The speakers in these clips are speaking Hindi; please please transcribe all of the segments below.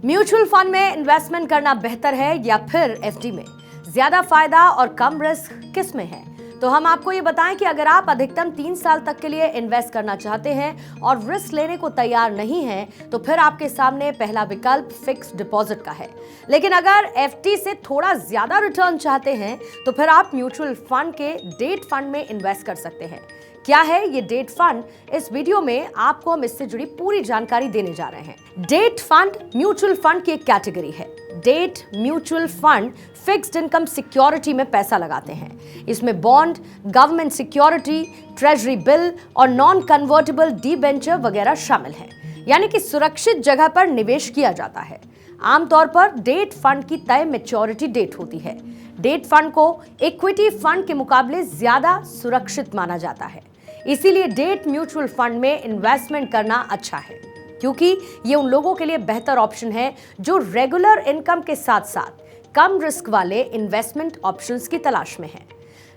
म्यूचुअल फंड में इन्वेस्टमेंट करना बेहतर है या फिर एफडी में? ज्यादा फायदा और कम रिस्क किस में है? तो हम आपको ये बताएं कि अगर आप अधिकतम 3 साल तक के लिए इन्वेस्ट करना चाहते हैं और रिस्क लेने को तैयार नहीं हैं, तो फिर आपके सामने पहला विकल्प फिक्स डिपॉजिट का है। लेकिन अगर एफडी से थोड़ा ज्यादा रिटर्न चाहते हैं, तो फिर आप म्यूचुअल फंड के डेट फंड में इन्वेस्ट कर सकते हैं। क्या है ये डेट फंड? इस वीडियो में आपको हम इससे जुड़ी पूरी जानकारी देने जा रहे हैं। डेट फंड म्यूचुअल फंड की एक कैटेगरी है। Debt mutual fund fixed income security में पैसा लगाते हैं। इसमें bond, government security, treasury bill और नॉन कन्वर्टेबल डिबेंचर वगैरह शामिल हैं। यानी कि सुरक्षित जगह पर निवेश किया जाता है। आमतौर पर डेट फंड की तय मैच्योरिटी डेट होती है। डेट फंड को इक्विटी फंड के मुकाबले ज्यादा सुरक्षित माना जाता है। इसीलिए डेट म्यूचुअल फंड में इन्वेस्टमेंट करना अच्छा है, क्योंकि ये उन लोगों के लिए बेहतर ऑप्शन है जो रेगुलर इनकम के साथ साथ कम रिस्क वाले इन्वेस्टमेंट ऑप्शंस की तलाश में हैं।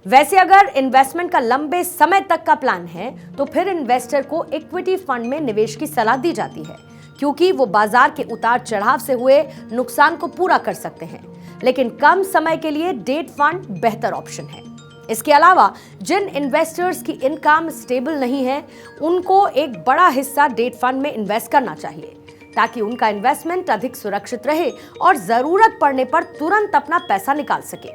वैसे अगर इन्वेस्टमेंट का लंबे समय तक का प्लान है, तो फिर इन्वेस्टर को इक्विटी फंड में निवेश की सलाह दी जाती है, क्योंकि वो बाजार के उतार चढ़ाव से हुए नुकसान को पूरा कर सकते हैं। लेकिन कम समय के लिए डेट फंड बेहतर ऑप्शन है। इसके अलावा जिन इन्वेस्टर्स की इनकम स्टेबल नहीं है, उनको एक बड़ा हिस्सा डेट फंड में इन्वेस्ट करना चाहिए, ताकि उनका इन्वेस्टमेंट अधिक सुरक्षित रहे और जरूरत पड़ने पर तुरंत अपना पैसा निकाल सके।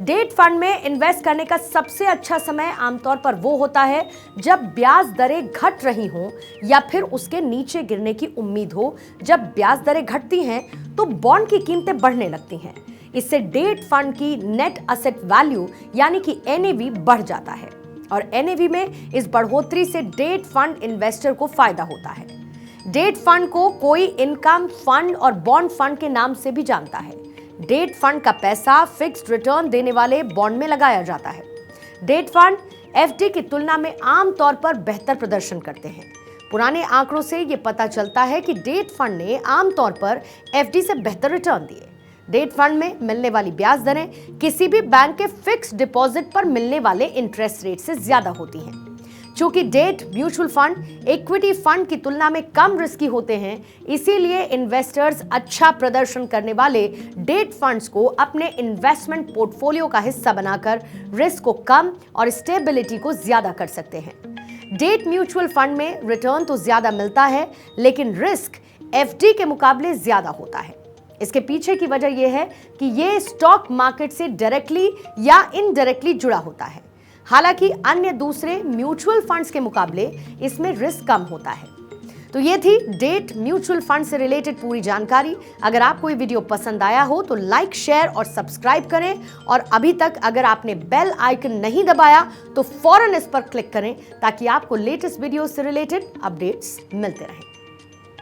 डेट फंड में इन्वेस्ट करने का सबसे अच्छा समय आमतौर पर वो होता है जब ब्याज दरें घट रही हों या फिर उसके नीचे गिरने की उम्मीद हो। जब ब्याज दरें घटती हैं तो बॉन्ड की कीमतें बढ़ने लगती हैं। इससे डेट फंड की नेट असेट वैल्यू यानी कि एनएवी बढ़ जाता है, और एनएवी में इस बढ़ोतरी से डेट फंड इन्वेस्टर को फायदा होता है। डेट फंड को कोई इनकम फंड और बॉन्ड फंड के नाम से भी जानता है। डेट फंड का पैसा फिक्स्ड रिटर्न देने वाले बॉन्ड में लगाया जाता है। डेट फंड एफडी की तुलना में आमतौर पर बेहतर प्रदर्शन करते हैं। पुराने आंकड़ों से यह पता चलता है कि डेट फंड ने आमतौर पर एफडी से बेहतर रिटर्न दिए। डेट फंड में मिलने वाली ब्याज दरें किसी भी बैंक के फिक्स्ड डिपॉजिट पर मिलने वाले इंटरेस्ट रेट से ज्यादा होती हैं। चूंकि debt mutual fund equity fund की तुलना में कम रिस्की होते हैं, इसीलिए इन्वेस्टर्स अच्छा प्रदर्शन करने वाले डेट फंड्स को अपने इन्वेस्टमेंट पोर्टफोलियो का हिस्सा बनाकर रिस्क को कम और स्टेबिलिटी को ज्यादा कर सकते हैं। डेट म्यूचुअल फंड में रिटर्न तो ज्यादा मिलता है, लेकिन रिस्क एफडी के मुकाबले ज्यादा होता है। इसके पीछे की वजह यह है कि ये स्टॉक मार्केट से डायरेक्टली या इनडायरेक्टली जुड़ा होता है। हालांकि अन्य दूसरे म्यूचुअल फंड्स के मुकाबले इसमें रिस्क कम होता है। तो ये थी डेट म्यूचुअल फंड से रिलेटेड पूरी जानकारी। अगर आपको ये वीडियो पसंद आया हो तो लाइक, शेयर और सब्सक्राइब करें, और अभी तक अगर आपने बेल आइकन नहीं दबाया तो फौरन इस पर क्लिक करें, ताकि आपको लेटेस्ट वीडियो से रिलेटेड अपडेट्स मिलते रहें।